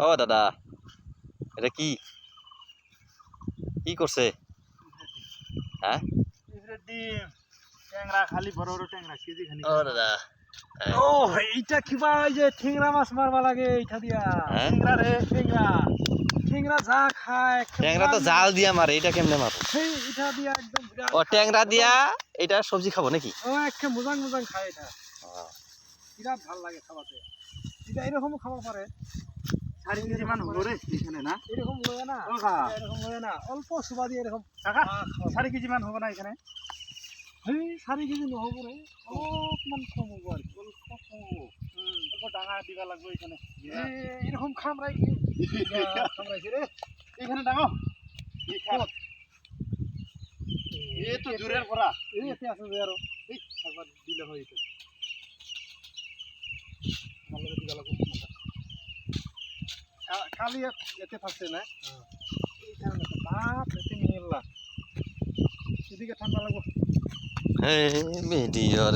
ও দাদা, এটা কি কি করছে? হ্যাঁ, ডিম ট্যাংরা খালি বড় বড় ট্যাংরা কেজি খানি। ও দাদা, ও এইটা কিবা ওই যে ঠেংরা মাছ মারবা লাগে এইটা দিয়া। হ্যাঁ? ঠেংরা রে ঠেংরা, ঠেংরা যা খায় ট্যাংরা তো জাল দিয়া মারে, এটা কেমনে মারো? সেই এটা দিয়া একদম বিরাট ও ট্যাংরা দিয়া এটা সবজি খাবো নাকি? ও একটা মুজাং মুজাং খায় এটা, বিরাট ভাল লাগে খাওয়াতে। এটা এরকম খাওয়া পারে 4 কেজি মান হলো রে এখানে না, এরকম লয় না, এরকম লয় না, অল্প সুবা দিয়ে এরকম কাকা 4 কেজি মান হবে না এখানে। এই 4 কেজি নহব রে, অল্পমান কম হবো আর কি, অল্প কম হবো। অল্প ডাঙা দিবা লাগবে এখানে। এরকম খামরাই খামরাইছে রে এখানে ডাঙো। এ তো দূরের পড়া, এই এতে আছে যে আরো এই একবার দিলে হয় এটা ভালো করে দিবা লাগবে। খালি এতে থাকছে না এই কারণে তো বাপ এতে নিয়ে এলা, এদিকে ঠান্ডা লাগবে। ভিডিও